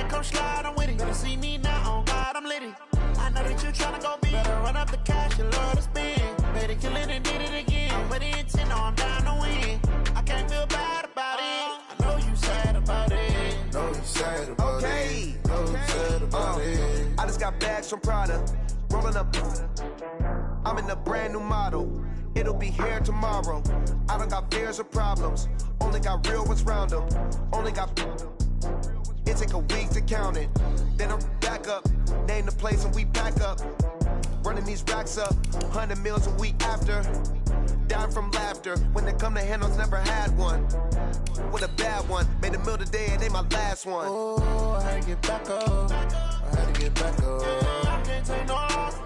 that, come slide, I'm with it. Better see me now, on God, I'm litty. I know that you tryna go big. Better run up the cash, you love to spend. Better kill it and did it again. I'm with the intent, no, I'm down to win. I can't feel bad about it. I know you sad about it. Know you sad about it. Know you sad about it. I just got bags from Prada. Rolling up. I'm in a brand new model. It'll be here tomorrow. I don't got fears or problems. Only got real ones round them. Only got. It take a week to count it. Then I'm back up. Name the place and we pack up. Running these racks up. 100 meals a week after. Dying from laughter. When they come to handles, never had one. With a bad one. Made a meal today and they my last one. Oh, I had to get back up. I had to get back up. I can't take no loss.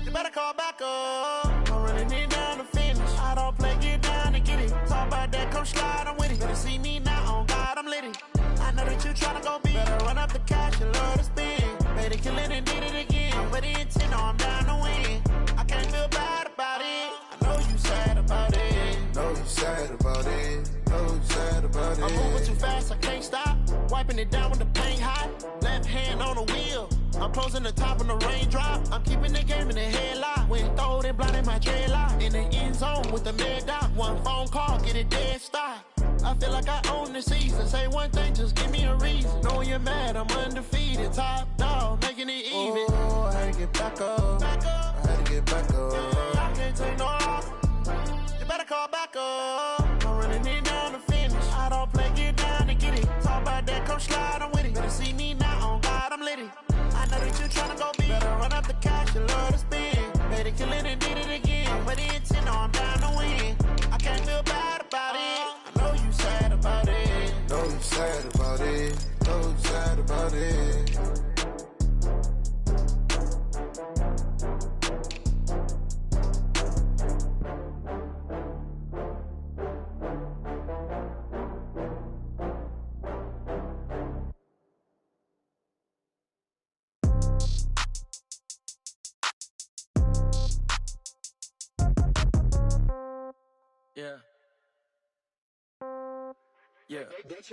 You better call back up. I'm running it down to finish. I don't play, get down and get it. Talk about that, come slide, I'm with it. Better see me now, on God, I'm litty. I know that you tryna go big. Better run up the cash, you love to spend. Better kill it and did it again. I'm with the intent, no, I'm down to win. I can't feel bad about it. I know you sad about it. Know you sad about it. Know you sad about it. I'm moving too fast, I can't stop. Wiping it down with the paint hot. Left hand on the wheel. I'm closing the top on the raindrop. I'm keeping the game in the headlock. When throwed and blinded my dreadlock. In the end zone with the mad dot. One phone call, get it dead stop. I feel like I own the season. Say one thing, just give me a reason. Knowing you're mad, I'm undefeated. Top dog, making it even. Oh, I had to get back up. I had to get back up. I can't take no loss. You better call back up. I'm running it down to finish. I don't play, get down and get it. Talk about that, come slide, I'm with it. Better see me now, on God, I'm litty. I know that you tryna go big. Better run up the cash, you love to spend. Better kill it and did it again. I'm with the intent, no, I'm down to win. I can't feel bad about it. I know you sad about it. Know you sad about it. Know you sad about it. Yeah. Yeah. Hey,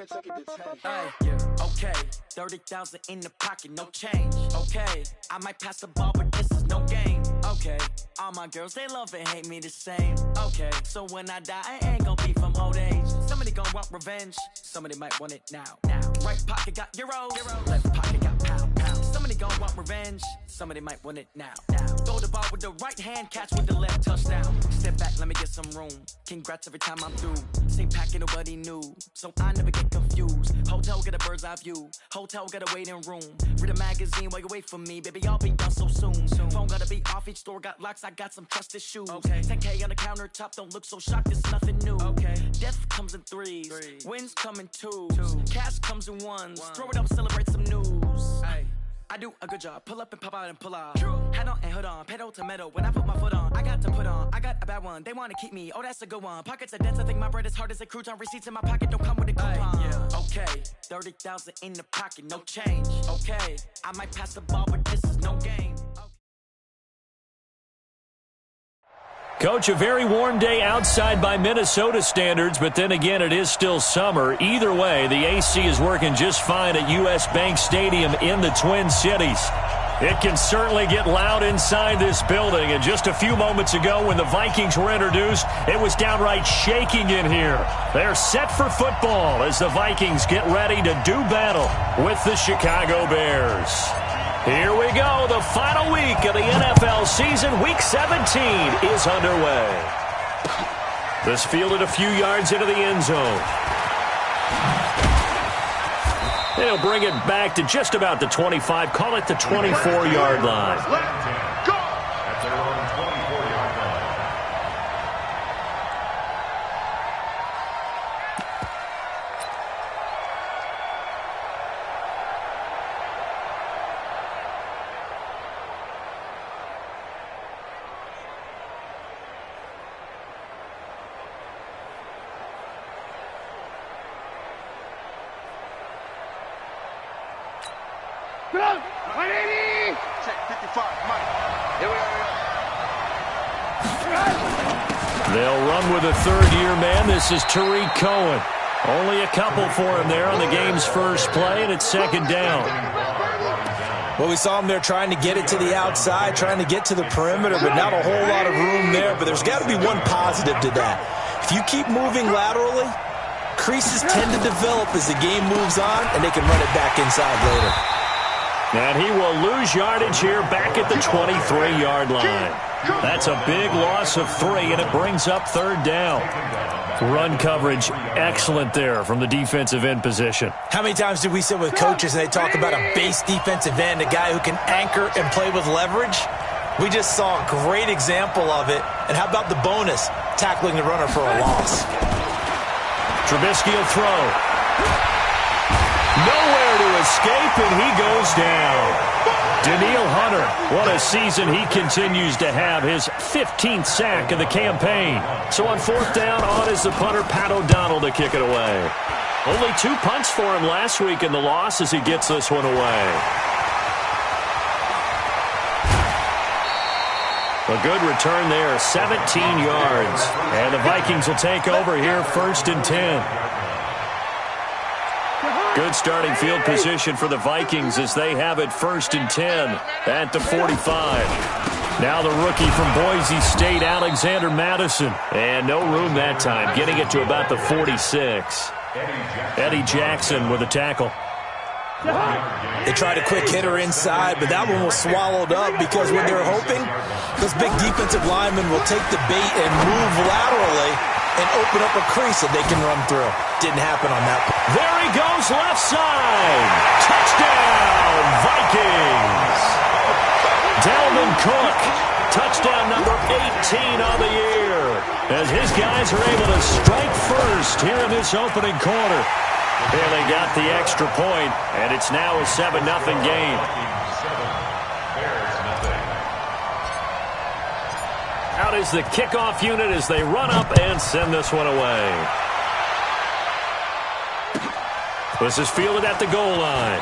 yeah. Okay. 30,000 in the pocket, no change. Okay. I might pass the ball, but this is no game. Okay. All my girls, they love and hate me the same. Okay. So when I die, I ain't gonna be from old age. Somebody gonna want revenge. Somebody might want it now. Right pocket got euros. Left pocket got pound. Somebody gonna want revenge. Somebody might want it now. Throw the ball with the right hand, catch with the left, touchdown. Step back, let me get some room. Congrats every time I'm through. Same packet, nobody knew, so I never get confused. Hotel got a bird's eye view. Hotel got a waiting room. Read a magazine while you wait for me, baby. I'll be done so soon. Phone gotta be off. Each store got locks. I got some trusted shoes. Okay. 10K on the countertop. Don't look so shocked. It's nothing new. Okay. Death comes in threes. Wins come in twos. Cash comes in ones. Throw it up, celebrate some news. Ay. I do a good job. Pull up and pop out and pull out. Head on and hood on. Pedal to metal. When I put my foot on, I got to put on. I got a bad one. They want to keep me. Oh, that's a good one. Pockets are dense. I think my bread is hard as a crouton. Receipts in my pocket don't come with a coupon. Yeah. Okay. 30,000 in the pocket. No change. Okay. I might pass the ball, but this is no game. Coach, a very warm day outside by Minnesota standards, but then again, it is still summer. Either way, the AC is working just fine at U.S. Bank Stadium in the Twin Cities. It can certainly get loud inside this building, and just a few moments ago when the Vikings were introduced, it was downright shaking in here. They're set for football as the Vikings get ready to do battle with the Chicago Bears. Here we go. The final week of the NFL season. Week 17 is underway. This fielded a few yards into the end zone. They'll bring it back to just about the 25. Call it the 24-yard line. Let's go! At their own 24-yard line. They'll run with a third-year man. This is Tariq Cohen. Only a couple for him there on the game's first play, and it's second down. Well, we saw him there trying to get it to the outside, trying to get to the perimeter, but not a whole lot of room there. But there's got to be one positive to that. If you keep moving laterally, creases tend to develop as the game moves on, and they can run it back inside later. And he will lose yardage here back at the 23-yard line. That's a big loss of 3, and it brings up third down. Run coverage excellent there from the defensive end position. How many times did we sit with coaches and they talk about a base defensive end, a guy who can anchor and play with leverage? We just saw a great example of it. And how about the bonus, tackling the runner for a loss? Trubisky will throw. Nowhere to escape, and he goes down. Daniil Hunter, what a season he continues to have, his 15th sack of the campaign. So on fourth down, on is the punter, Pat O'Donnell, to kick it away. Only 2 punts for him last week in the loss as he gets this one away. A good return there, 17 yards. And the Vikings will take over here, 1st and 10. Good starting field position for the Vikings as they have it 1st and 10 at the 45. Now the rookie from Boise State, Alexander Madison. And no room that time, getting it to about the 46. Eddie Jackson with a tackle. They tried a quick hitter inside, but that one was swallowed up because what they're hoping, those big defensive linemen will take the bait and move laterally and open up a crease that they can run through. Didn't happen on that. There he goes, left side. Touchdown, Vikings. Dalvin Cook, touchdown number 18 on the year. As his guys are able to strike first here in this opening quarter. And they got the extra point, and it's now a 7-0 game. Out is the kickoff unit as they run up and send this one away. This is fielded at the goal line.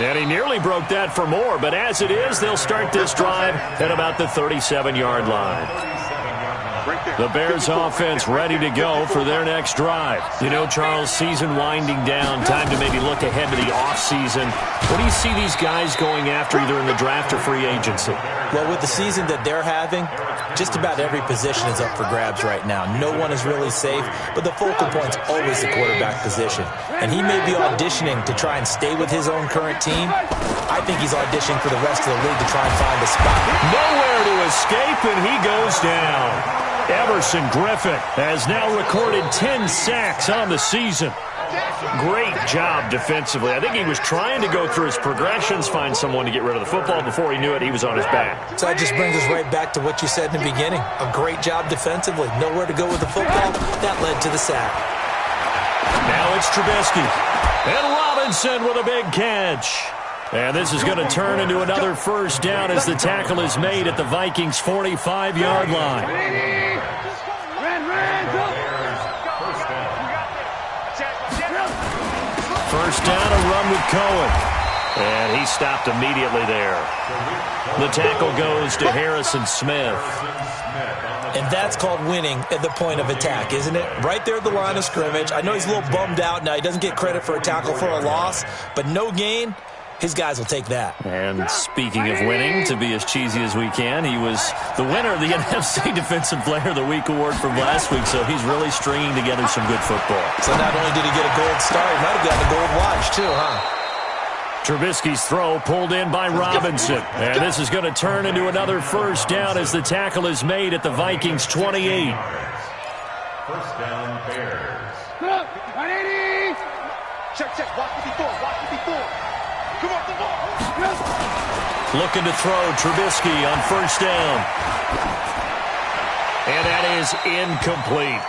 And he nearly broke that for more, but as it is, they'll start this drive at about the 37-yard line. The Bears offense ready to go for their next drive. You know, Charles, season winding down, time to maybe look ahead to the offseason. What do you see these guys going after either in the draft or free agency? Well, with the season that they're having, just about every position is up for grabs right now. No one is really safe, but the focal point's always the quarterback position. And he may be auditioning to try and stay with his own current team. I think he's auditioning for the rest of the league to try and find a spot. Nowhere to escape, and he goes down. Everson Griffin has now recorded 10 sacks on the season. Great job defensively. I think he was trying to go through his progressions, find someone to get rid of the football. Before he knew it, he was on his back. So that just brings us right back to what you said in the beginning. A great job defensively. Nowhere to go with the football. That led to the sack. Now it's Trubisky. And Robinson with a big catch. And this is going to turn into another first down as the tackle is made at the Vikings' 45-yard line. First down, a run with Cohen. And he stopped immediately there. The tackle goes to Harrison Smith. And that's called winning at the point of attack, isn't it? Right there at the line of scrimmage. I know he's a little bummed out now. He doesn't get credit for a tackle for a loss, but no gain. His guys will take that. And speaking of winning, to be as cheesy as we can, he was the winner of the NFC Defensive Player of the Week award from last week, so he's really stringing together some good football. So not only did he get a gold star, he might have gotten a gold watch too, huh? Trubisky's throw pulled in by Robinson. And this is going to turn into another first down as the tackle is made at the Vikings' 28. First down, Bears. Check. Watch what he doing. Come on. Looking to throw Trubisky on first down. And that is incomplete.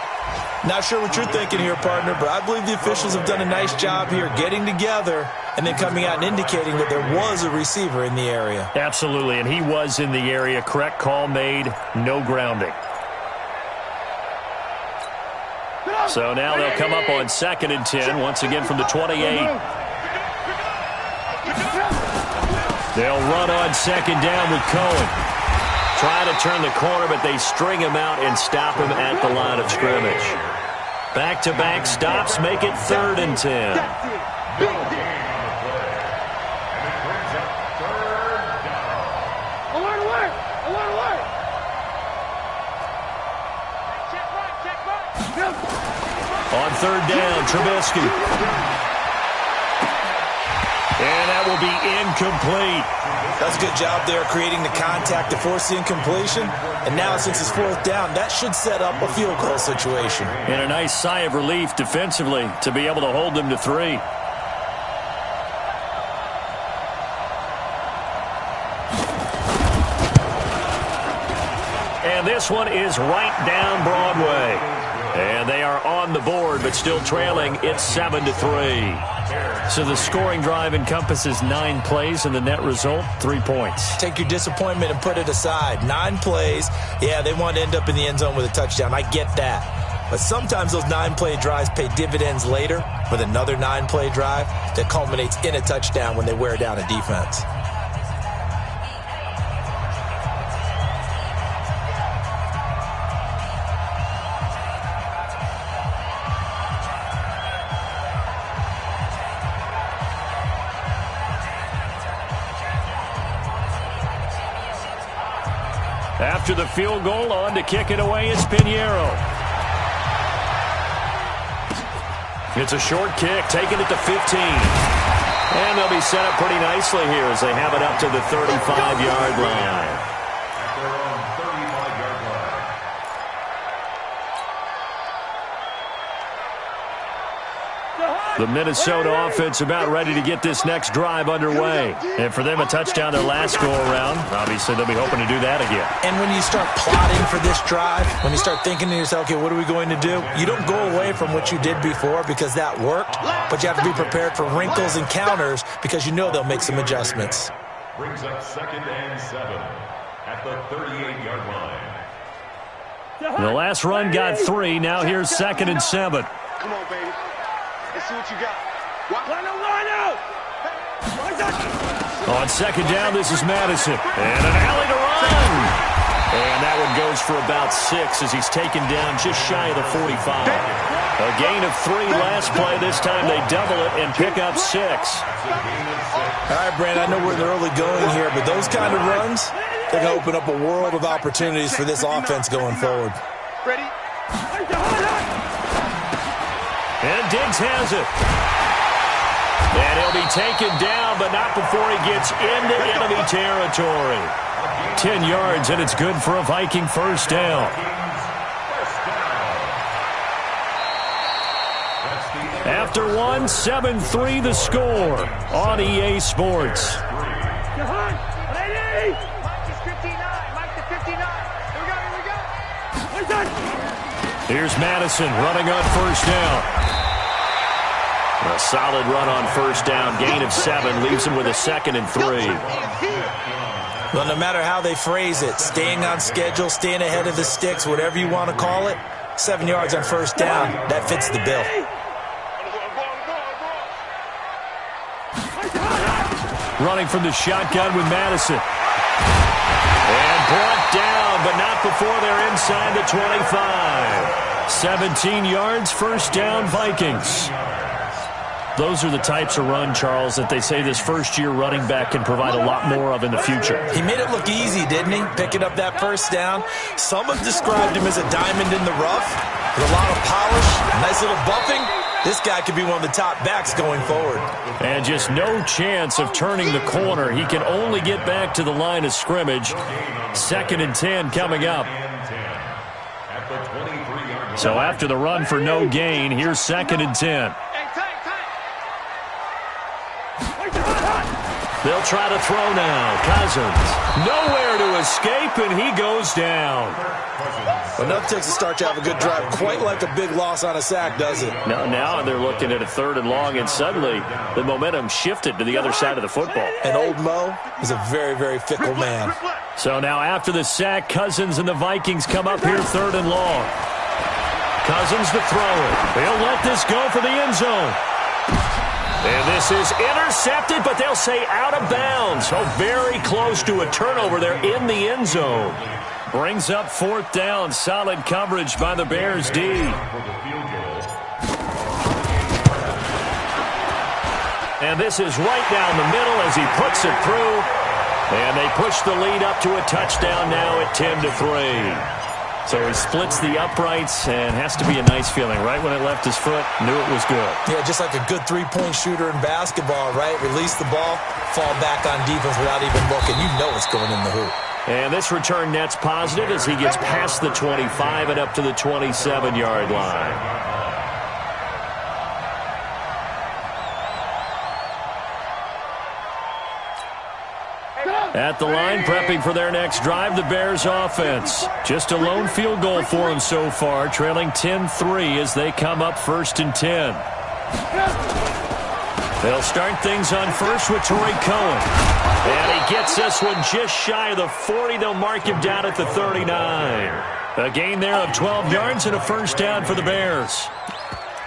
Not sure what you're thinking here, partner, but I believe the officials have done a nice job here getting together and then coming out and indicating that there was a receiver in the area. Absolutely, and he was in the area. Correct call made, no grounding. So now they'll come up on 2nd and 10, once again from the 28. They'll run on 2nd down with Cohen. Trying to turn the corner, but they string him out and stop him at the line of scrimmage. Back-to-back stops make it 3rd and 10. On 3rd down, Trubisky. And that will be incomplete. That's a good job there creating the contact to force the incompletion. And now since it's 4th down, that should set up a field goal situation. And a nice sigh of relief defensively to be able to hold them to 3. And this one is right down Broadway. And they are on the board, but still trailing. It's 7-3. So the scoring drive encompasses 9 plays, and the net result, 3 points. Take your disappointment and put it aside. 9 plays. Yeah, they want to end up in the end zone with a touchdown. I get that. But sometimes those 9-play drives pay dividends later with another 9-play drive that culminates in a touchdown when they wear down a defense. After the field goal, on to kick it away is Pinheiro. It's a short kick, taking it to 15. And they'll be set up pretty nicely here as they have it up to the 35-yard line. At their own 35-yard line. The Minnesota offense about ready to get this next drive underway. And for them, a touchdown their last go-around. Obviously, they'll be hoping to do that again. And when you start plotting for this drive, when you start thinking to yourself, okay, what are we going to do? You don't go away from what you did before because that worked, but you have to be prepared for wrinkles and counters because you know they'll make some adjustments. Brings up 2nd and 7 at the 38-yard line. The last run got 3. Now here's 2nd and 7. Come on, baby. Let's see what you got. On 2nd down, this is Madison. And an alley to run. And that one goes for about 6 as he's taken down just shy of the 45. A gain of 3 last play. This time they double it and pick up 6. All right, Brand, I know we're in the early going here, but those kind of runs, they're going to open up a world of opportunities for this offense going forward. Ready? And Diggs has it. And he'll be taken down, but not before he gets into enemy territory. 10 yards, and it's good for a Viking 1st down. After 1, 7-3 the score on EA Sports. Here's Madison running on 1st down. A solid run on 1st down. Gain of 7 leaves him with a 2nd and 3. Well, no matter how they phrase it, staying on schedule, staying ahead of the sticks, whatever you want to call it, 7 yards on 1st down, that fits the bill. Running from the shotgun with Madison. And brought down, but not before they're inside the 25. 17 yards, 1st down, Vikings. Those are the types of run, Charles, that they say this first-year running back can provide a lot more of in the future. He made it look easy, didn't he? Picking up that 1st down. Some have described him as a diamond in the rough with a lot of polish, nice little buffing. This guy could be one of the top backs going forward. And just no chance of turning the corner. He can only get back to the line of scrimmage. 2nd and 10 coming up. So after the run for no gain, here's 2nd and 10. They'll try to throw now. Cousins. Nowhere to escape, and he goes down. Enough takes to start to have a good drive. Quite like a big loss on a sack, does it? Now they're looking at a 3rd and long, and suddenly the momentum shifted to the other side of the football. And old Mo is a very, very fickle man. So now after the sack, Cousins and the Vikings come up here 3rd and long. Cousins to throw it. He'll let this go for the end zone. And this is intercepted, but they'll say out of bounds. Oh, very close to a turnover there in the end zone. Brings up 4th down. Solid coverage by the Bears D. And this is right down the middle as he puts it through. And they push the lead up to a touchdown now at 10-3. So he splits the uprights, and has to be a nice feeling. Right when it left his foot, knew it was good. Yeah, just like a good three-point shooter in basketball, right? Release the ball, fall back on defense without even looking. You know it's going in the hoop. And this return net's positive as he gets past the 25 and up to the 27-yard line. At the line, prepping for their next drive, the Bears offense. Just a lone field goal for them so far, trailing 10-3 as they come up 1st and 10. They'll start things on first with Torrey Cohen. And he gets this one just shy of the 40. They'll mark him down at the 39. A gain there of 12 yards and a first down for the Bears.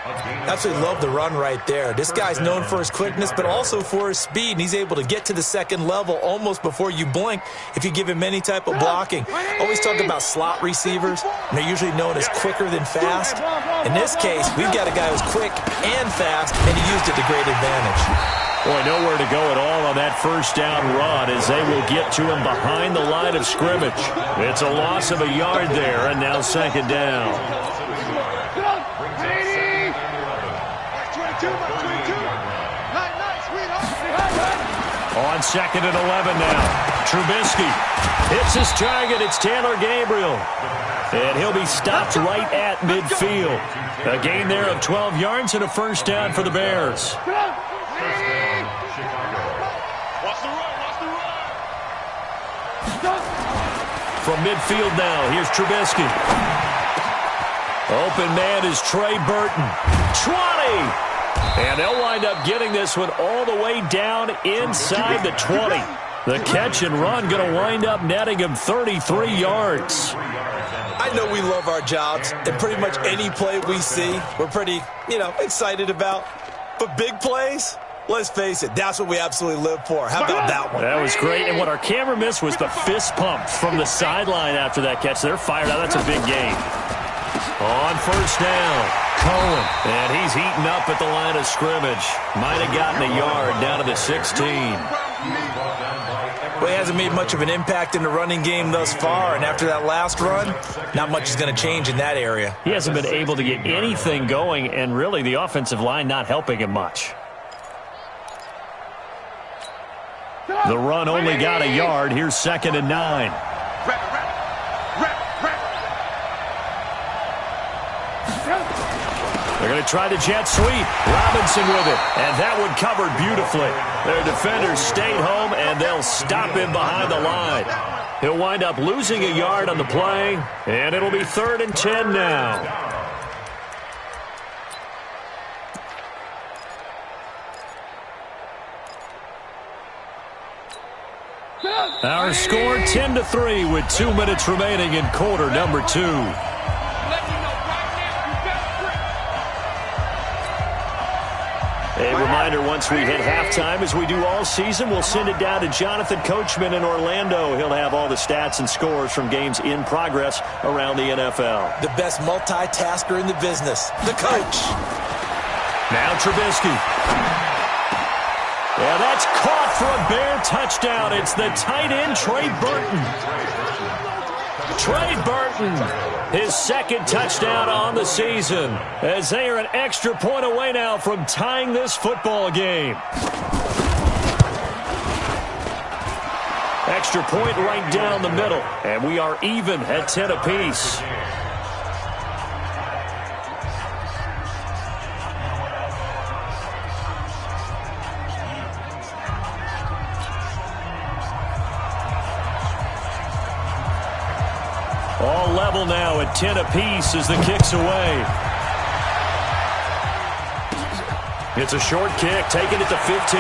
Absolutely love the run right there. This guy's known for his quickness, but also for his speed, and he's able to get to the second level almost before you blink if you give him any type of blocking. Always talk about slot receivers, and they're usually known as quicker than fast. In this case, we've got a guy who's quick and fast, and he used it to great advantage. Boy, nowhere to go at all on that first down run as they will get to him behind the line of scrimmage. It's a loss of a yard there, and now 2nd down. On 2nd and 11 now. Trubisky hits his target. It's Taylor Gabriel. And he'll be stopped right at midfield. A gain there of 12 yards and a first down for the Bears. From midfield now, here's Trubisky. Open man is Trey Burton. 20! And they'll wind up getting this one all the way down inside the 20. The catch and run going to wind up netting him 33 yards. I know we love our jobs, and pretty much any play we see, we're pretty, excited about. But big plays, let's face it, that's what we absolutely live for. How about that one? That was great, and what our camera missed was the fist pump from the sideline after that catch. They're fired out. That's a big gain. On first down, Cohen, and he's heating up at the line of scrimmage. Might have gotten a yard down to the 16. Well, he hasn't made much of an impact in the running game thus far, and after that last run, not much is going to change in that area. He hasn't been able to get anything going, and really the offensive line not helping him much. The run only got a yard. Here's 2nd and 9. They're going to try the jet sweep. Robinson with it, and that one covered beautifully. Their defenders stayed home, and they'll stop him behind the line. He'll wind up losing a yard on the play, and it'll be 3rd and 10 now. Our score 10-3 with 2 minutes remaining in quarter number 2. A reminder, once we hit halftime, as we do all season, we'll send it down to Jonathan Coachman in Orlando. He'll have all the stats and scores from games in progress around the NFL. The best multitasker in the business, the coach. Now Trubisky. Yeah, that's caught for a Bear touchdown. It's the tight end, Trey Burton. Trey Burton, his 2nd touchdown on the season, as they are an extra point away now from tying this football game. Extra point right down the middle, and we are even at 10 apiece. All level now at 10 apiece as the kick's away. It's a short kick, taking it to 15.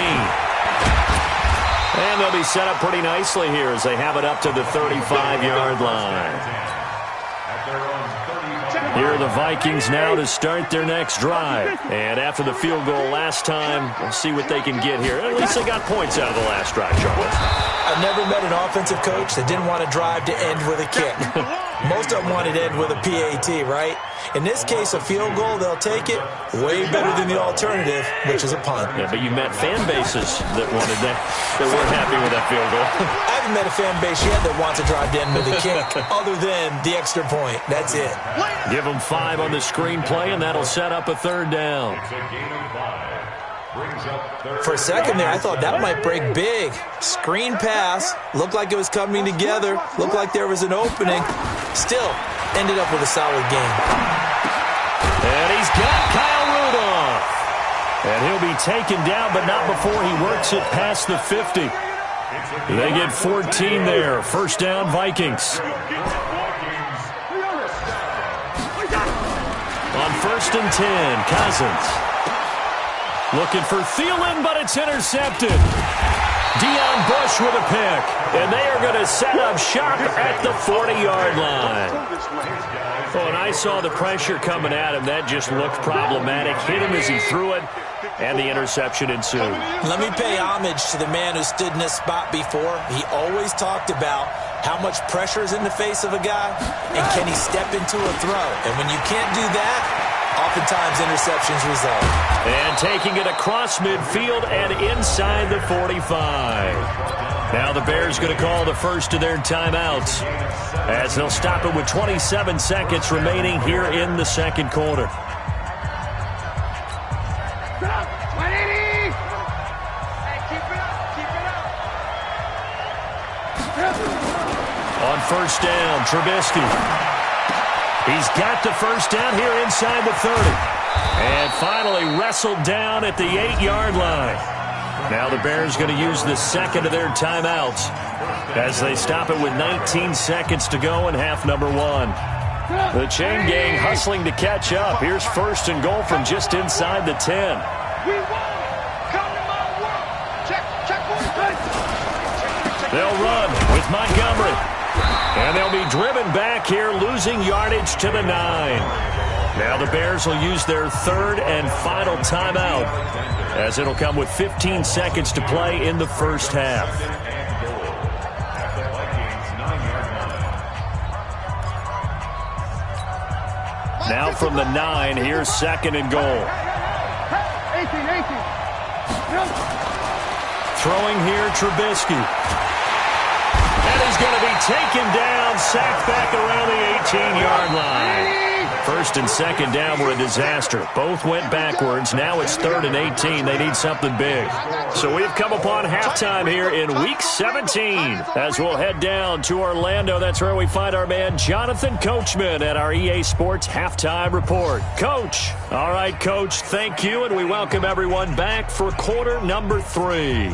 And they'll be set up pretty nicely here as they have it up to the 35-yard line. Here are the Vikings now to start their next drive. And after the field goal last time, we'll see what they can get here. At least they got points out of the last drive, Charles. I've never met an offensive coach that didn't want to drive to end with a kick. Most of them wanted to end with a PAT, right? In this case, a field goal, they'll take it way better than the alternative, which is a punt. Yeah, but you met fan bases that wanted that weren't happy with that field goal. I haven't met a fan base yet that wants to drive to end with a kick other than the extra point. That's it. Give them 5 on the screenplay, and that'll set up a third down. For a second there, I thought that might break big. Screen pass. Looked like it was coming together. Looked like there was an opening. Still, ended up with a solid game. And he's got Kyle Rudolph. And he'll be taken down, but not before he works it past the 50. They get 14 there. First down, Vikings. On 1st and 10, Cousins. Looking for Thielen, but it's intercepted. Deion Bush with a pick. And they are going to set up shop at the 40-yard line. Oh, and I saw the pressure coming at him. That just looked problematic. Hit him as he threw it, and the interception ensued. Let me pay homage to the man who stood in this spot before. He always talked about how much pressure is in the face of a guy, and can he step into a throw. And when you can't do that, oftentimes interceptions result. And taking it across midfield and inside the 45. Now the Bears going to call the first of their timeouts as they'll stop it with 27 seconds remaining here in the second quarter. On first down, Trubisky. He's got the first down here inside the 30. And finally wrestled down at the 8-yard line. Now the Bears going to use the second of their timeouts as they stop it with 19 seconds to go in half number 1. The chain gang hustling to catch up. Here's first and goal from just inside the 10. They'll run with Montgomery. And they'll be driven back here, losing yardage to the 9. Now the Bears will use their third and final timeout as it'll come with 15 seconds to play in the first half. Now from the 9, here's second and goal. Throwing here, Trubisky. And he's going to be taken down, sacked back around the 18-yard line. First and second down were a disaster. Both went backwards. Now it's 3rd and 18. They need something big. So we've come upon halftime here in Week 17. As we'll head down to Orlando, that's where we find our man Jonathan Coachman at our EA Sports Halftime Report. Coach. All right, Coach, thank you, and we welcome everyone back for quarter number 3.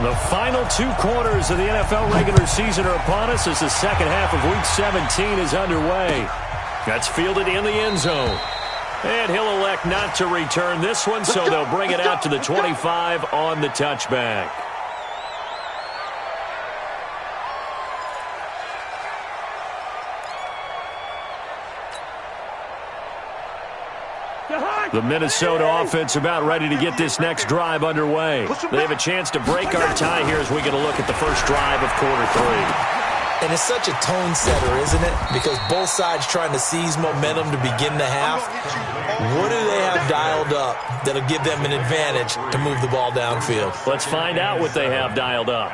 The final 2 quarters of the NFL regular season are upon us as the second half of Week 17 is underway. That's fielded in the end zone. And he'll elect not to return this one, so they'll bring it out to the 25 on the touchback. The Minnesota offense about ready to get this next drive underway. They have a chance to break our tie here as we get a look at the first drive of quarter 3. And it's such a tone setter, isn't it? Because both sides trying to seize momentum to begin the half. What do they have dialed up that'll give them an advantage to move the ball downfield? Let's find out what they have dialed up.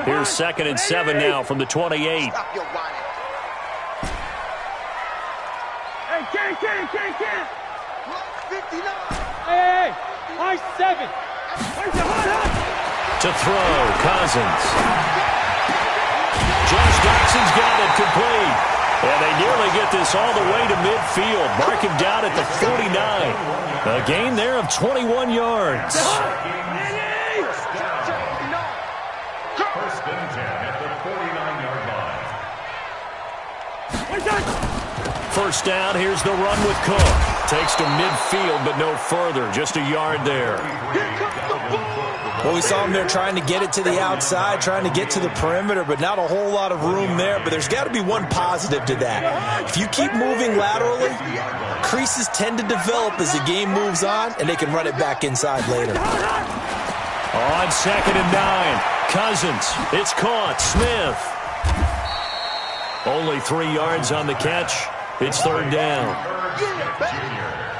Here's 2nd and 7 now from the 28. Can't. 59. Hey, high 7. To throw, Cousins. Josh Doxson's got it complete. And they nearly get this all the way to midfield. Mark him down at the 49. A gain there of 21 yards. First and 10 at the 49-yard line. First down, here's the run with Cook. Takes to midfield, but no further. Just a yard there. Well, we saw him there trying to get it to the outside, trying to get to the perimeter, but not a whole lot of room there. But there's got to be one positive to that. If you keep moving laterally, creases tend to develop as the game moves on, and they can run it back inside later. On 2nd and 9, Cousins. It's caught. Smith. Only 3 yards on the catch. It's 3rd down.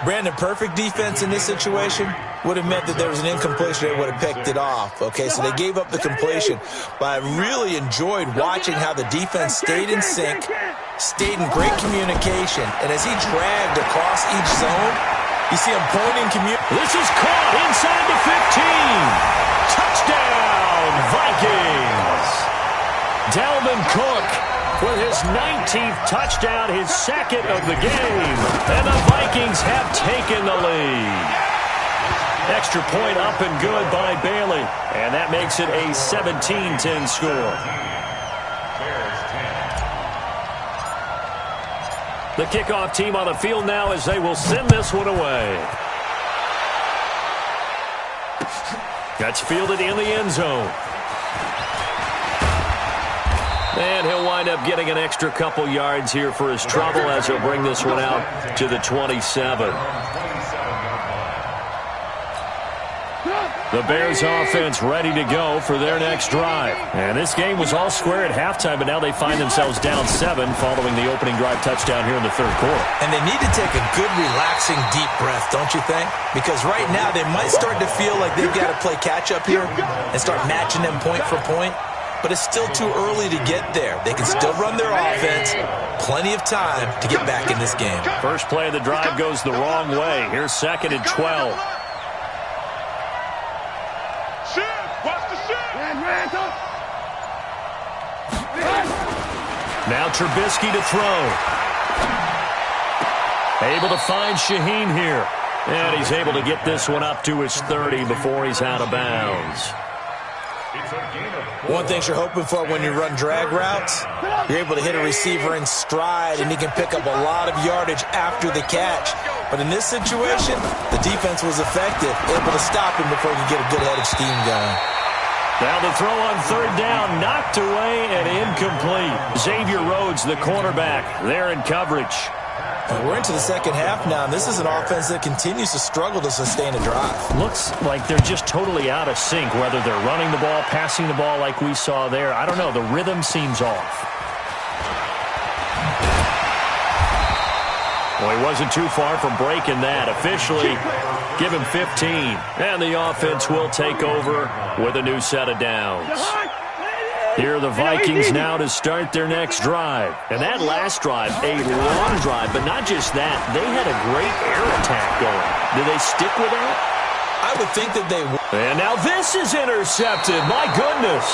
Brandon, perfect defense in this situation would have meant that there was an incompletion. They would have picked it off. Okay, so they gave up the completion. But I really enjoyed watching how the defense stayed in sync, stayed in great communication. And as he dragged across each zone, you see him pointing This is caught inside the 15. Touchdown, Vikings. Dalvin Cook with his 19th touchdown, his 2nd of the game. And the Vikings have taken the lead. Extra point up and good by Bailey. And that makes it a 17-10 score. The kickoff team on the field now as they will send this one away. That's fielded in the end zone. And he'll wind up getting an extra couple yards here for his trouble as he'll bring this one out to the 27. The Bears offense ready to go for their next drive. And this game was all square at halftime, but now they find themselves down 7 following the opening drive touchdown here in the 3rd quarter. And they need to take a good, relaxing, deep breath, don't you think? Because right now they might start to feel like they've got to play catch-up here and start matching them point for point. But it's still too early to get there. They can still run their offense. Plenty of time to get back in this game. First play of the drive goes the wrong way. Here's 2nd and 12. Now Trubisky to throw. Able to find Shaheen here. And he's able to get this one up to his 30 before he's out of bounds. One thing you're hoping for when you run drag routes, you're able to hit a receiver in stride, and he can pick up a lot of yardage after the catch. But in this situation, the defense was effective, able to stop him before he could get a good head of steam going. Now the throw on 3rd down, knocked away and incomplete. Xavier Rhodes, the cornerback, there in coverage. And we're into the 2nd half now, and this is an offense that continues to struggle to sustain a drive. Looks like they're just totally out of sync, whether they're running the ball, passing the ball like we saw there. I don't know. The rhythm seems off. Well, he wasn't too far from breaking that. Officially, give him 15. And the offense will take over with a new set of downs. Here are the Vikings now to start their next drive. And that last drive, a long drive, but not just that. They had a great air attack going. Do they stick with that? I would think that they would. And now this is intercepted. My goodness.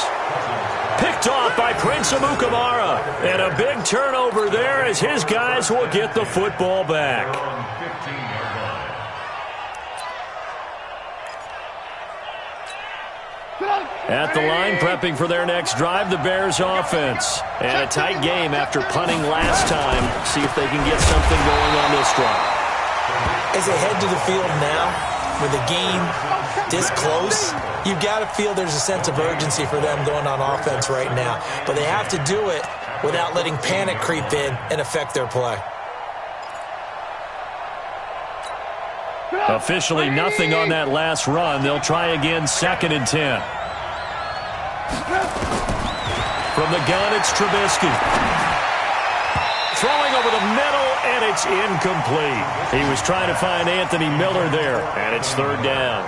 Picked off by Prince Amukamara. And a big turnover there as his guys will get the football back. At the line, prepping for their next drive, the Bears offense. And a tight game after punting last time. See if they can get something going on this drive. As they head to the field now, with the game this close, you've got to feel there's a sense of urgency for them going on offense right now. But they have to do it without letting panic creep in and affect their play. Officially nothing on that last run. They'll try again, 2nd and 10. From the gun, it's Trubisky. Throwing over the middle, and it's incomplete. He was trying to find Anthony Miller there, and it's 3rd down.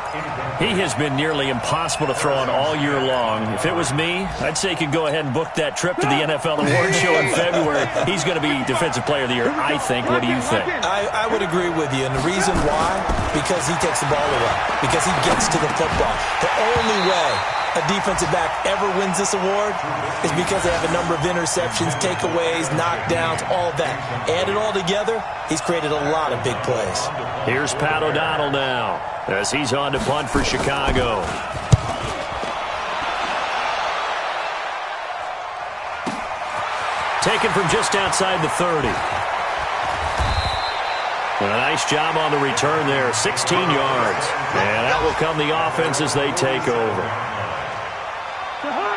He has been nearly impossible to throw on all year long. If it was me, I'd say he could go ahead and book that trip to the NFL Awards show in February. He's going to be Defensive Player of the Year, I think. What do you think? I would agree with you, and the reason why, because he takes the ball away, because he gets to the football. The only way a defensive back ever wins this award is because they have a number of interceptions, takeaways, knockdowns, all of that. Add it all together, he's created a lot of big plays. Here's Pat O'Donnell now as he's on to punt for Chicago. Taken from just outside the 30. A nice job on the return there, 16 yards. And out will come the offense as they take over.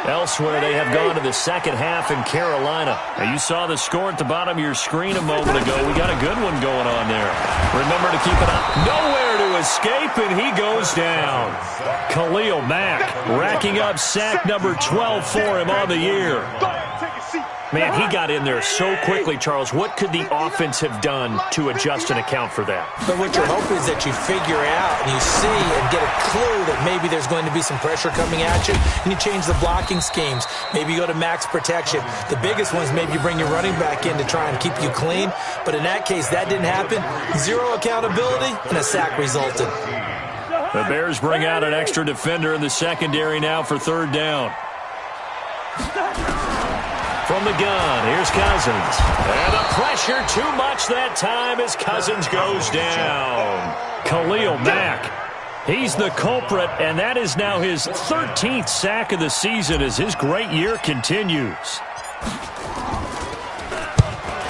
Elsewhere, they have gone to the second half in Carolina. Now, you saw the score at the bottom of your screen a moment ago. We got a good one going on there. Remember to keep it up. Nowhere to escape, and he goes down. Khalil Mack racking up sack number 12 for him on the year. Man, he got in there so quickly, Charles. What could the offense have done to adjust and account for that? But what you're hoping is that you figure out and you see and get a clue that maybe there's going to be some pressure coming at you, and you change the blocking schemes. Maybe you go to max protection. The biggest ones, maybe you bring your running back in to try and keep you clean. But in that case, that didn't happen. Zero accountability, and a sack resulted. The Bears bring out an extra defender in the secondary now for third down. From the gun, here's Cousins. And the pressure too much that time as Cousins goes down. Khalil Mack, he's the culprit, and that is now his 13th sack of the season as his great year continues.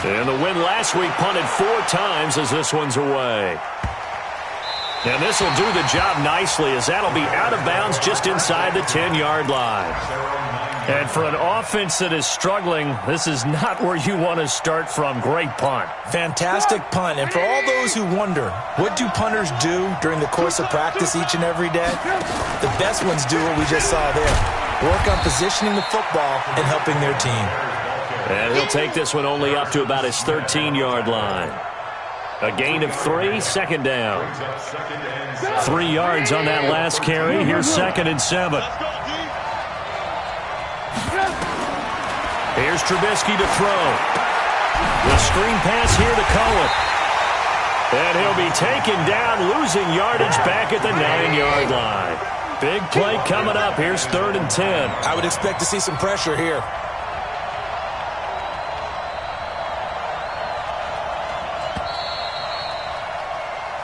And the win last week punted 4 times as this one's away. And this will do the job nicely as that'll be out of bounds just inside the 10-yard line. And for an offense that is struggling, this is not where you want to start from. Great punt. Fantastic punt. And for all those who wonder, what do punters do during the course of practice each and every day? The best ones do what we just saw there. Work on positioning the football and helping their team. And he'll take this one only up to about his 13-yard line. A gain of 3, second down. 3 yards on that last carry. Here's 2nd and 7. Here's Trubisky to throw. The screen pass here to Cohen. And he'll be taken down, losing yardage back at the 9-yard line. Big play coming up. Here's 3rd and 10. I would expect to see some pressure here.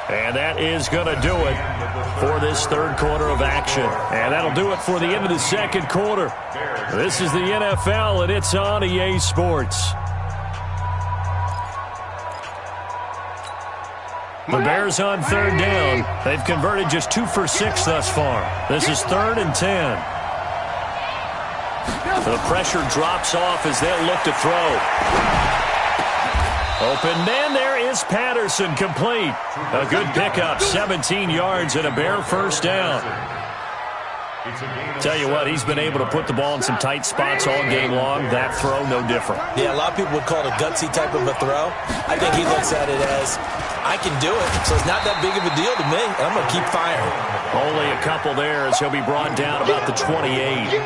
And that is going to do it for this third quarter of action. And that'll do it for the end of the second quarter. This is the NFL, and it's on EA Sports. The Bears on third down. They've converted just 2 for 6 thus far. This is 3rd and 10. The pressure drops off as they'll look to throw. Open man, there is Patterson, complete. A good pickup, 17 yards and a Bear first down. Tell you what, he's been able to put the ball in some tight spots all game long. That throw, no different. Yeah, a lot of people would call it a gutsy type of a throw. I think he looks at it as, I can do it, so it's not that big of a deal to me, and I'm going to keep firing. Only a couple there as he'll be brought down about the 28.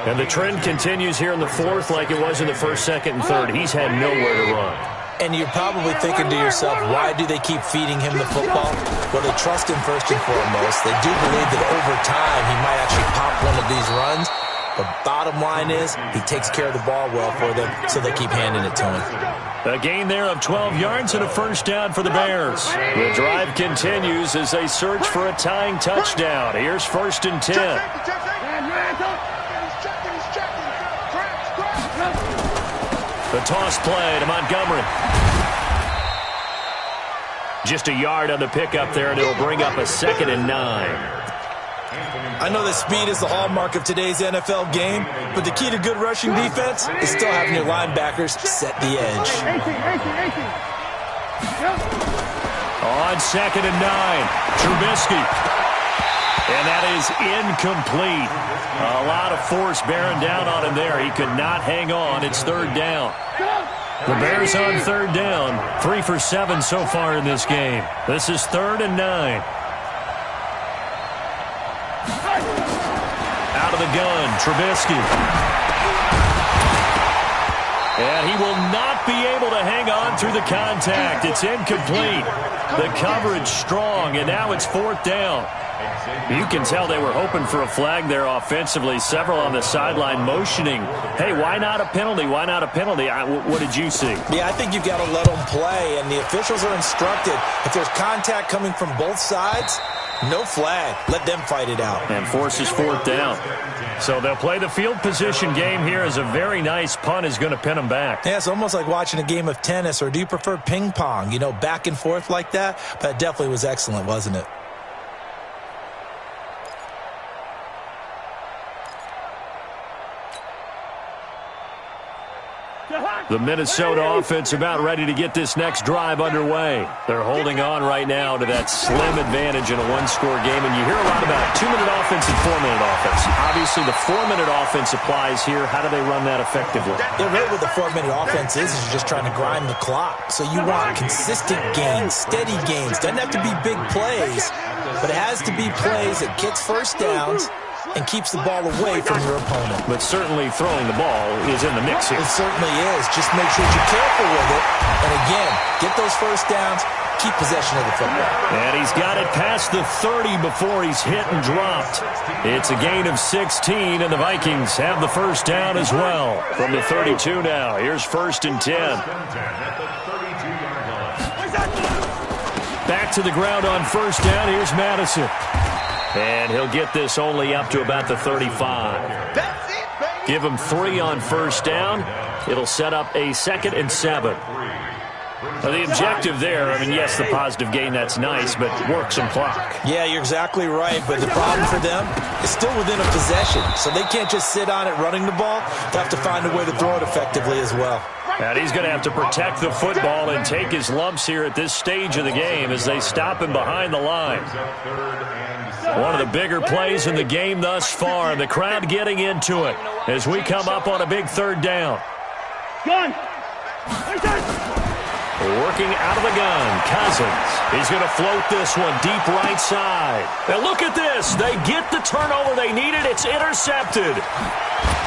And the trend continues here in the fourth like it was in the first, second, and third. He's had nowhere to run. And you're probably thinking to yourself, why do they keep feeding him the football? Well, they trust him first and foremost. They do believe that over time he might actually pop one of these runs. But bottom line is, he takes care of the ball well for them, so they keep handing it to him. A gain there of 12 yards and a first down for the Bears. The drive continues as they search for a tying touchdown. Here's 1st and 10. The toss play to Montgomery. Just a yard on the pickup there, and it'll bring up a 2nd and 9. I know that speed is the hallmark of today's NFL game, but the key to good rushing defense is still having your linebackers set the edge. On 2nd and 9, Trubisky. And that is incomplete. A lot of force bearing down on him there. He could not hang on. It's 3rd down. The Bears on 3rd down. 3 for 7 so far in this game. This is 3rd and 9. Out of the gun, Trubisky. And he will not be able to hang on through the contact. It's incomplete. The coverage strong, and now it's 4th down. You can tell they were hoping for a flag there offensively. Several on the sideline motioning, hey, why not a penalty? Why not a penalty? What did you see? Yeah, I think you've got to let them play, and the officials are instructed. If there's contact coming from both sides, No flag. Let them fight it out. And forces fourth down. So they'll play the field position game here as a very nice punt is going to pin them back. Yeah, it's almost like watching a game of tennis, or do you prefer ping pong? You know, back and forth like that? But it definitely was excellent, wasn't it? The Minnesota offense about ready to get this next drive underway. They're holding on right now to that slim advantage in a one-score game, and you hear a lot about 2-minute offense and 4-minute offense. Obviously, the 4-minute offense applies here. How do they run that effectively? Yeah, really what the 4-minute offense is you're just trying to grind the clock. So you want consistent gains, steady gains. Doesn't have to be big plays, but it has to be plays that gets first downs and keeps the ball away from your opponent. But certainly throwing the ball is in the mix here. It certainly is. Just make sure you're careful with it. And again, get those first downs, keep possession of the football. And he's got it past the 30 before he's hit and dropped. It's a gain of 16, and the Vikings have the first down as well. From the 32 now, here's 1st and 10. Back to the ground on 1st down, here's Madison. And he'll get this only up to about the 35. Give him 3 on 1st down. It'll set up a 2nd and 7. Now, the objective there, I mean, yes, the positive gain, that's nice, but work some clock. Yeah, you're exactly right, but the problem for them is still within a possession, so they can't just sit on it running the ball. They have to find a way to throw it effectively as well. And he's going to have to protect the football and take his lumps here at this stage of the game as they stop him behind the line. One of the bigger plays in the game thus far. The crowd getting into it as we come up on a big 3rd down. Gun. Working out of the gun, Cousins. He's going to float this one deep right side. And look at this. They get the turnover they needed. It's intercepted.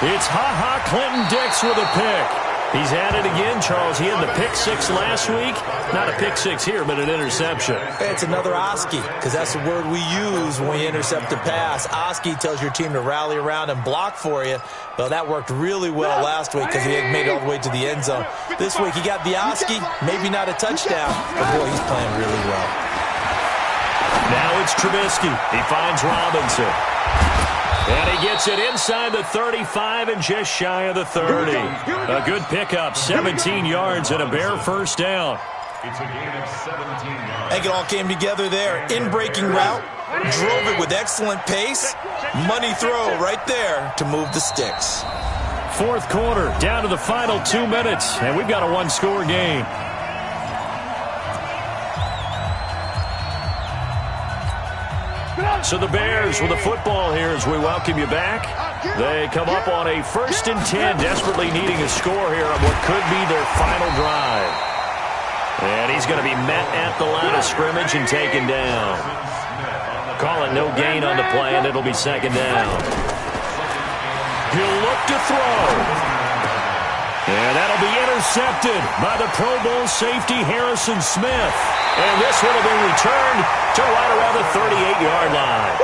It's Ha-Ha Clinton-Dix with a pick. He's had it again, Charles. He had the pick 6 last week. Not a pick 6 here, but an interception. It's another Oski, because that's the word we use when we intercept a pass. Oski tells your team to rally around and block for you. Well, that worked really well last week because he had made it all the way to the end zone. This week he got the Oski, maybe not a touchdown, but boy, he's playing really well. Now it's Trubisky. He finds Robinson. And he gets it inside the 35 and just shy of the 30. A good pickup, 17 yards and a bare first down. It's a gain of 17 yards. I think it all came together there. In-breaking route, drove it with excellent pace. Money throw right there to move the sticks. 4th quarter, down to the final 2 minutes, and we've got a one-score game. So the Bears with the football here as we welcome you back. They come up on a 1st and 10, desperately needing a score here on what could be their final drive. And he's going to be met at the line of scrimmage and taken down. Call it no gain on the play, and it'll be 2nd down. He'll look to throw. And that'll be intercepted by the Pro Bowl safety Harrison Smith. And this one will be returned to right around the 38-yard line.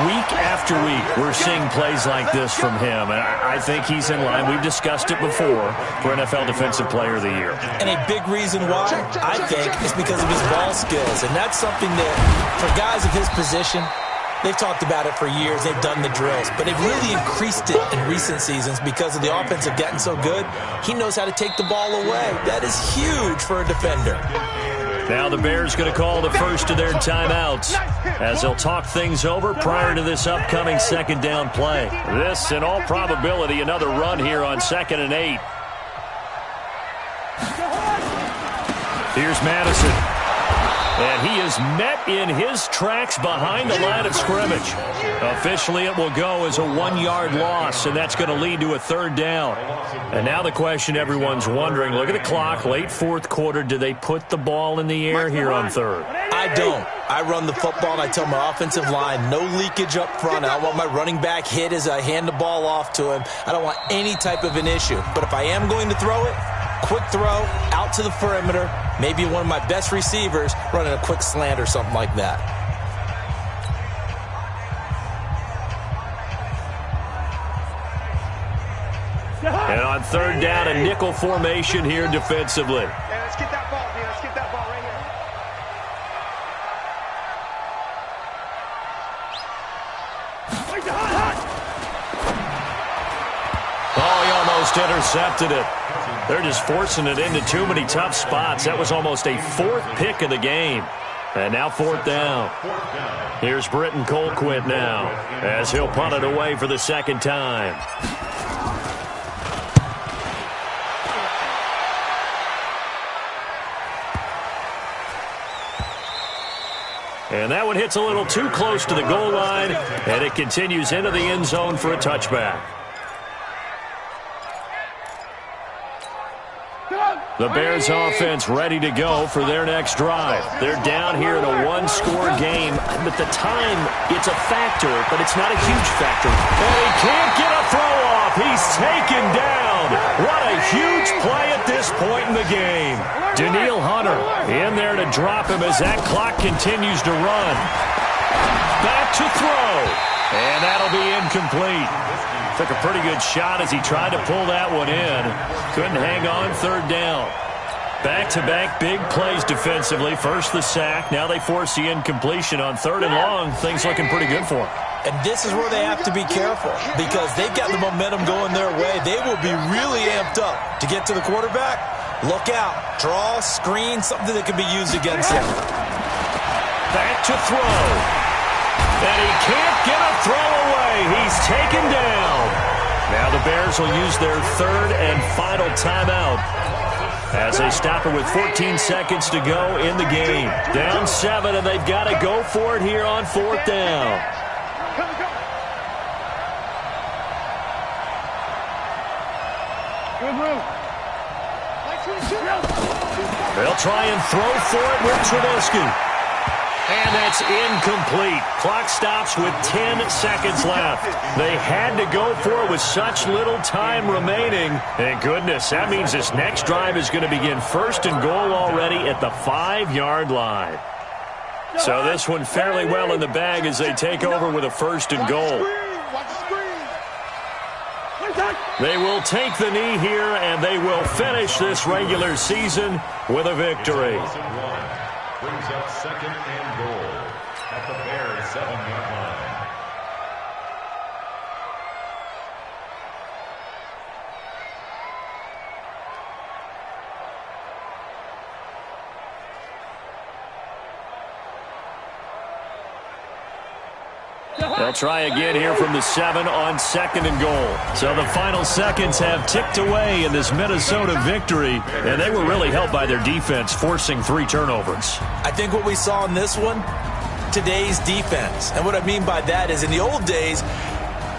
Week after week, we're seeing plays like this from him, and I think he's in line. We've discussed it before for NFL Defensive Player of the Year. And a big reason why, I think, is because of his ball skills. And that's something that, for guys of his position, they've talked about it for years. They've done the drills. But they've really increased it in recent seasons because of the offense have gotten so good. He knows how to take the ball away. That is huge for a defender. Now the Bears going to call the first of their timeouts as they'll talk things over prior to this upcoming 2nd down play. This, in all probability, another run here on 2nd and 8. Here's Madison. And he is met in his tracks behind the line of scrimmage. Officially, it will go as a 1-yard loss, and that's going to lead to a 3rd down. And now the question everyone's wondering, look at the clock, late 4th quarter, do they put the ball in the air here on 3rd? I don't. I run the football, and I tell my offensive line, no leakage up front. I don't want my running back hit as I hand the ball off to him. I don't want any type of an issue. But if I am going to throw it, quick throw, out to the perimeter, maybe one of my best receivers running a quick slant or something like that. And on 3rd down, a nickel formation here defensively. Let's get that ball, man. Let's get that ball right Almost intercepted it. They're just forcing it into too many tough spots. That was almost a fourth pick of the game. And now fourth down. Here's Britton Colquitt now as he'll punt it away for the second time. And that one hits a little too close to the goal line, and it continues into the end zone for a touchback. The Bears offense ready to go for their next drive. They're down here in a one-score game. But the time, it's a factor, but it's not a huge factor. And he can't get a throw off. He's taken down. What a huge play at this point in the game. Danielle Hunter in there to drop him as that clock continues to run. Back to throw. And that'll be incomplete. Took a pretty good shot as he tried to pull that one in. Couldn't hang on third down. Back-to-back big plays defensively. First the sack. Now they force the incompletion on third and long. Things looking pretty good for them. And this is where they have to be careful because they've got the momentum going their way. They will be really amped up to get to the quarterback. Look out. Draw, screen, something that can be used against them. Back to throw. And he can't get a throw away. He's taken down. Now the Bears will use their third and final timeout as they stop it with 14 seconds to go in the game. Down 7, and they've got to go for it here on fourth down. They'll try and throw for it with Trubisky. And that's incomplete. Clock stops with 10 seconds left. They had to go for it with such little time remaining. Thank goodness, that means this next drive is going to begin first and goal already at the 5-yard line. So this one fairly well in the bag as they take over with a first and goal. They will take the knee here, and they will finish this regular season with a victory. Brings up second and goal at the Bears' 7-yard line. They'll try again here from the 7 on second and goal. So the final seconds have ticked away in this Minnesota victory, and they were really helped by their defense forcing 3 turnovers. I think what we saw in this one, today's defense. And what I mean by that is in the old days,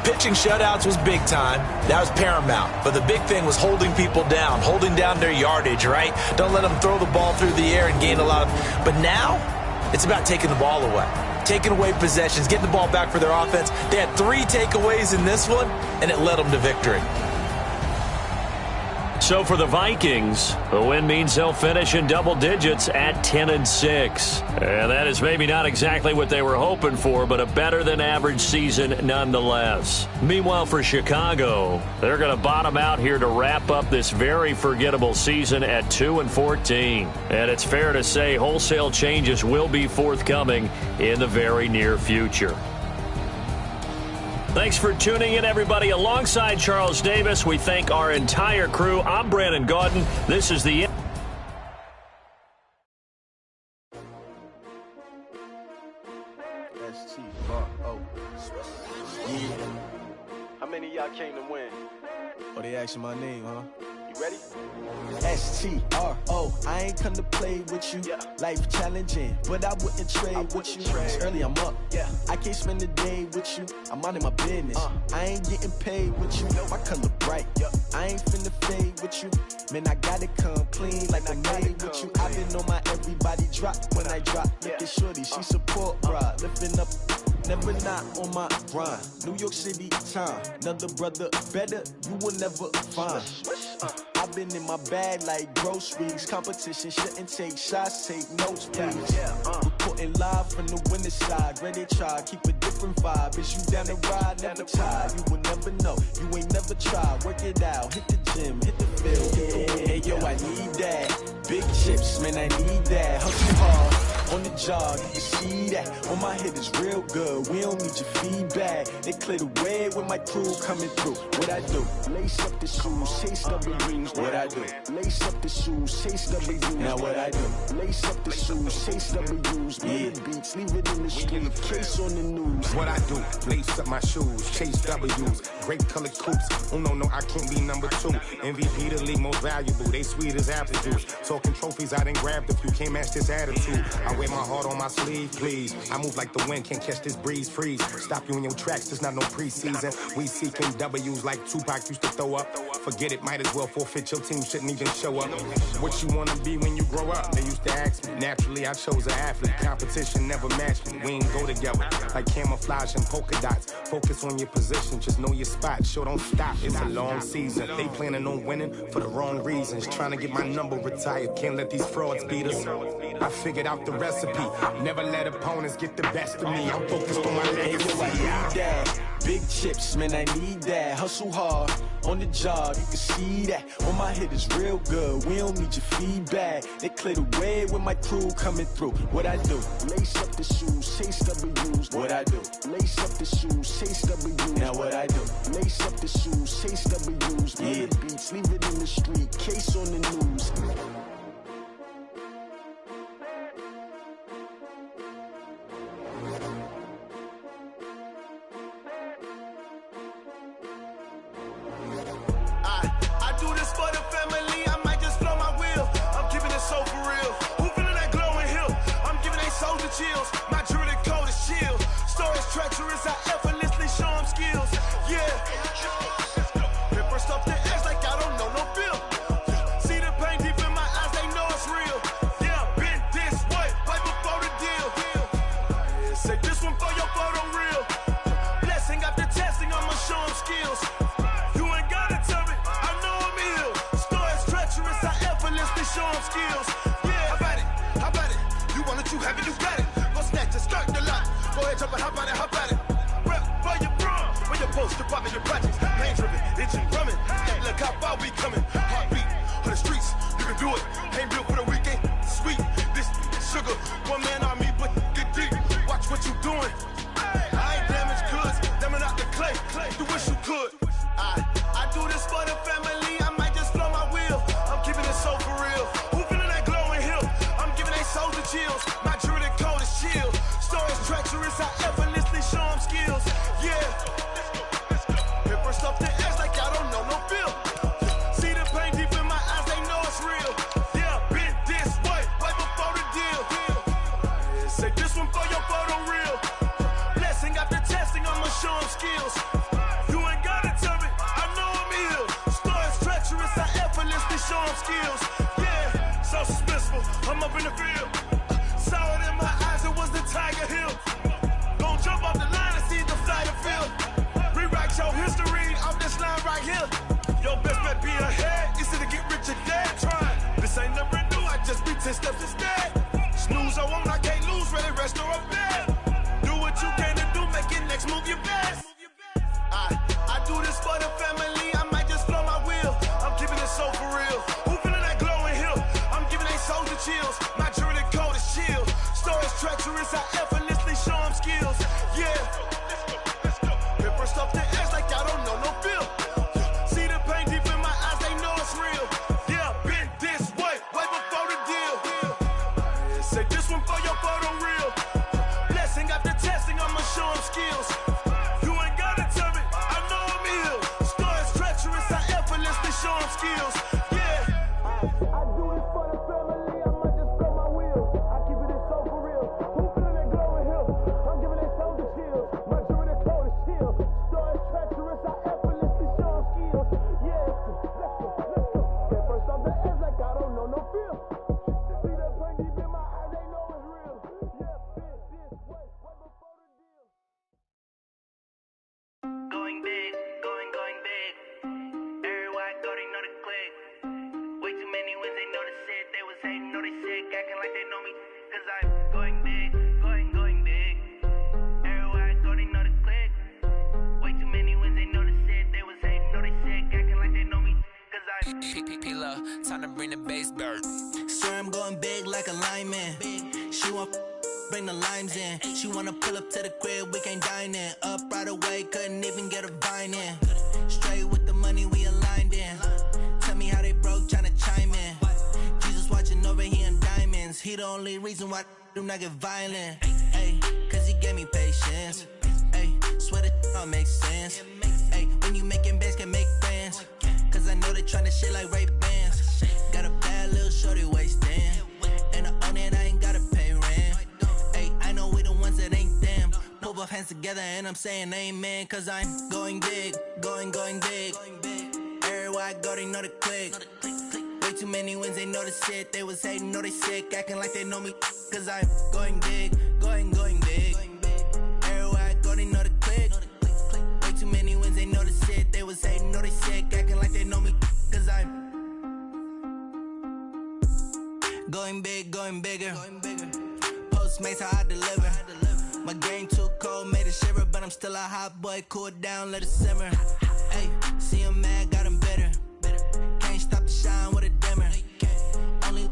pitching shutouts was big time. That was paramount. But the big thing was holding people down, holding down their yardage, right? Don't let them throw the ball through the air and gain a lot of... But now, it's about taking the ball away. Taking away possessions, getting the ball back for their offense. They had 3 takeaways in this one, and it led them to victory. So for the Vikings, the win means they'll finish in double digits at 10-6. And that is maybe not exactly what they were hoping for, but a better than average season nonetheless. Meanwhile for Chicago, they're going to bottom out here to wrap up this very forgettable season at 2-14. And it's fair to say wholesale changes will be forthcoming in the very near future. Thanks for tuning in, everybody. Alongside Charles Davis, we thank our entire crew. I'm Brandon Gaudin. This is the... How many of y'all came to win? Oh, they asking my name, huh? You ready? S-T-R-O, I ain't come to play with you. Yeah. Life challenging, but I wouldn't trade with you. Early I'm up, Yeah. I can't spend a day with you. I'm out in my business, I ain't getting paid with you. My color bright, I ain't finna fade with you. Man, I gotta come clean like I'm made with you. I've been on my everybody drop when I drop. Look at shorty, she support ride, lifting up. Never not on my grind. New York City time. Another brother better, you will never find. I've been in my bag like groceries. Competition shouldn't take shots, take notes, please. Reporting live from the winner's side. Ready to try, keep a different vibe. Is you down the ride, never tired. You will never know, you ain't never tried. Work it out, hit the gym, hit the field. Hey yo, I need that. Big chips, man, I need that. Hustle hard. on the job, you can see that. On my head is real good, we don't need your feedback. They clear the way with my crew coming through. What I do? Lace up the shoes, chase W's. What I do? Lace up the shoes, chase W's. Now what I do? Lace up the shoes, chase W's. Bring the beats, leave it in the street, case on the news. What I do? Lace up my shoes, chase W's. Great colored coops. Oh no, I can't be number 2. MVP the league most valuable. They sweet as apple juice. Talking trophies, I done grabbed a few. Can't match this attitude. I wear my heart on my sleeve, please. I move like the wind, can't catch this breeze, freeze. Stop you in your tracks, there's not no preseason. We seeking W's like Tupac used to throw up. Forget it, might as well forfeit. Your team shouldn't even show up. What you wanna be when you grow up? They used to ask me. Naturally, I chose an athlete. Competition never matched me. We ain't go together like camouflage and polka dots. Focus on your position, just know your spot. Show don't stop, it's a long season. They planning on winning for the wrong reasons. Trying to get my number retired. Can't let these frauds beat us. I figured out the recipe. Never let opponents get the best of me. I'm focused on my legacy. I need that. Big chips, man, I need that. Hustle hard on the job, you can see that. On my head is real good, we don't need your feedback. They clear the way with my crew coming through. What I do? Lace up the shoes, chase W's. What I do? Lace up the shoes, chase W's. Now what I do? Lace up the shoes, chase W's. Bring the beats, leave it in the street, case on the news. I do this for the family, I might just blow my wheel. I'm keeping it so for real. Who feeling that glowing hill? I'm giving they soldier chills. My jewelry code is chill. Stories treacherous, I effortlessly show them skills. Yeah. Pepper stuff the edge like I don't know no feel. See the pain deep in my eyes, they know it's real. Yeah, been this way, right before the deal. Yeah, say this one for your photo real. Blessing after testing, I'ma show them skills. You ain't gotta tell me, I know I'm ill. Stories treacherous, I effortlessly show them skills. Yeah, how about it? How about it? You want it, you have it, you got it. Go snatch it, start the lot. Go ahead, jump it, how about it, how about it? Rep for your bro, for your post, your pop, your projects. Pain driven, itching, drumming. Look how far we coming. Heartbeat for the streets, you can do it. Ain't built for the weekend, sweet. This sugar, one man army, but get deep. Watch what you doing. I ain't damaged goods, damn out the clay. Do wish you could. I do this for the family, I might just blow my wheel. I'm keeping it so for real. Who feeling that glowing hill? I'm giving they soldier chills. My jewelry code is chill. Stories treacherous, I effortlessly show them skills. Yeah. Pepper stuff the edge like I don't know no feel. See the pain deep in my eyes, they know it's real. Yeah, been this way, right before the deal. Yeah, say this one for your photo real. Blessing after testing, I'ma show them skills. You ain't gotta tell me, I know I'm ill. Stories treacherous, I effortlessly show them skills. Yeah, so suspenseful, I'm up in the field. Saw it in my eyes, it was the Tiger Hill. Gon' jump off the line and see the flight of field. Rewrite your history off this line right here. Your best bet be ahead, easy to get rich or dead. Trying, this ain't never new, I just be 10 steps instead. Snooze I won't, I can't lose, ready, rest or up bed. Do what you can to do, make it next move your best. I do this for the family, I might just blow my wheel. I'm keeping it so for real. Who feeling that glowing hill? I'm giving they soldier chills. My jewelry code is chill. Stories treacherous, I effortlessly show them skills. Yeah. Pepper stuff the edge like I don't know no feel. See the pain deep in my eyes, they know it's real. Yeah, been this way, right before the deal. Yeah, say this one for your photo real. Blessing after testing, I'ma show them skills. You ain't gotta tell me, I know I'm ill. Stories treacherous, I effortlessly show them skills. Yeah. I do this for the family, I might just blow my wheel. I keep it so for real. Who feeling that glowing hill? I'm giving they soldier chills. My jewelry code is chill. Stories treacherous, I effortlessly show them skills. Yeah, let's go. Get first off the edge like I don't know no feel. See the pain deep in my eyes, they know it's real. Yeah, been this way, right before the deal. Going big, going big. Everywhere I go, they know the click. Way too many wins, they know the shit. They was hating, know they sick, acting like they know me. Cause I'm going big, going big. Everywhere I go, they know the click. Way too many wins, they know the shit. They was hating, know they sick, acting like they know me. Cause I'm Time to bring the bass bird. Swear I'm going big like a lineman. She want bring the limes in. She wanna pull up to the crib, we can't dine in. Up right away, couldn't even get a vine in. Straight with the money we aligned in. Tell me how they broke, tryna chime in. Jesus watching over here in diamonds. He the only reason why I do not get violent. Ay, cause he gave me patience. Ay, swear that all makes sense. Ay, when you making bands, can make friends. Cause I know they tryna shit like Ray-Bans. Got a bad little shorty wasting. And I own it, I ain't gotta pay rent. Ay, I know we the ones that ain't them. Pull both hands together and I'm saying amen. Cause I'm going big, going big. Everywhere I go, they know the click. Way too many wins, they know the shit. They was hating, know they sick, acting like they know me. Cause I'm going big, going big. Everywhere I go, they know the click. Way too many wins, they know the shit. They was hating, know they sick, acting like they know me. Cause I'm going big, going bigger. Postmates, how I deliver. My game too cold, made it shiver. But I'm still a hot boy, cool it down, let it simmer. Hey, see him mad, got him bitter. Can't stop the shine with a dimmer. Only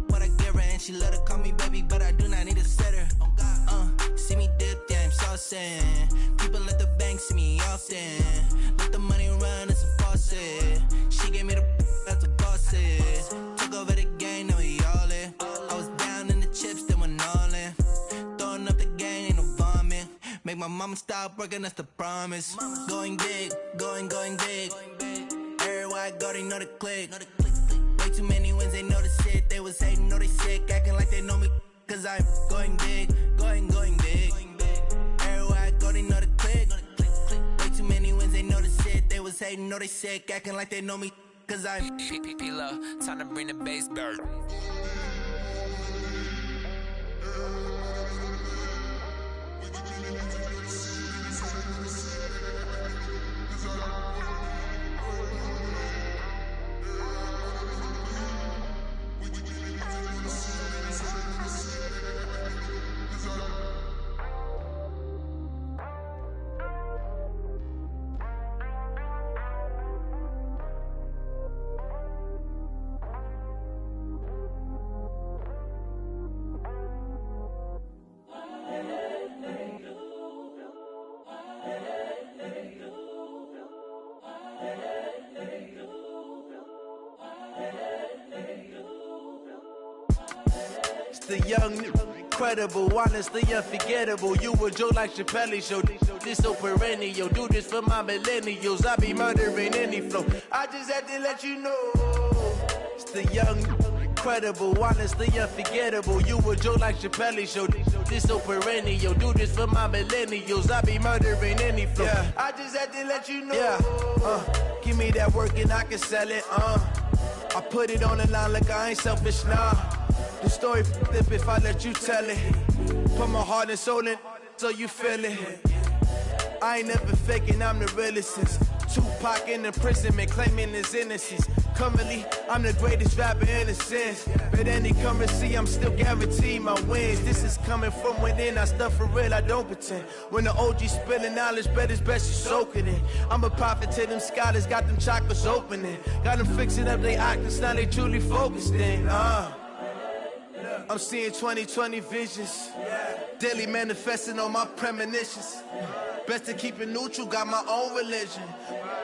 what I give her, and she let her call me baby, but I do not need a sitter. See me dip, yeah, I'm saucing. People at the bank see me often. Let the money run, it's a faucet. She gave me the that's the bosses. Took over the game, now we all in. I was down in the chips, then went all in. Throwing up the game, ain't no vomit. Make my mama stop working, that's the promise. Going big, going big. Everywhere I go, they know the click. Way too many wins, they know the shit. They was hating, know they sick, acting like they know me. Cause I'm going big, going big. Everywhere I go, they know the click. Way too many wins, they know the shit. They was hating, know they sick, acting like they know me. Cause I'm time to bring the bass bird. The young, incredible, honestly unforgettable. You a joke like Chappelle show. This so perennial. Do this for my millennials. I be murdering any flow. I just had to let you know. It's the young, incredible, honestly unforgettable. You a joke like Chappelle show. This so perennial. Do this for my millennials. I be murdering any flow. Yeah. I just had to let you know. Yeah. Give me that work and I can sell it. I put it on the line like I ain't selfish, nah. The story flip if I let you tell it. Put my heart and soul in so you feel it. I ain't never faking, I'm the realest since Tupac in imprisonment, claiming his innocence. Currently, I'm the greatest rapper in a sense. But any currency, I'm still guaranteed my wins. This is coming from within, I stuff for real, I don't pretend. When the OG spilling knowledge, bet it's best you soak it in. I'm a prophet to them scholars, got them chakras opening. Got them fixing up their octaves, now they truly focused in. I'm seeing 2020 visions, daily manifesting on my premonitions. Best to keep it neutral, got my own religion.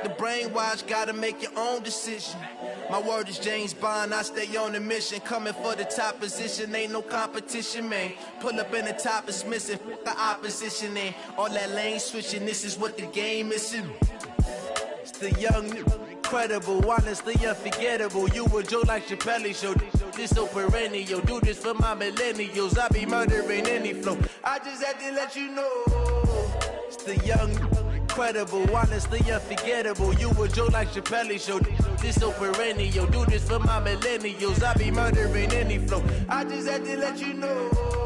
The brainwash, gotta make your own decision. My word is James Bond, I stay on a mission. Coming for the top position, ain't no competition, man. Pull up in the top, it's missing, the opposition ain't. All that lane switching, this is what the game is. It's the young, incredible, honestly unforgettable. You a joke like Chappelle show. This so perennial. Do this for my millennials. I be murdering any flow. I just had to let you know. It's the young, incredible, honestly unforgettable. You a joke like Chappelle show. This so perennial. Do this for my millennials. I be murdering any flow. I just had to let you know.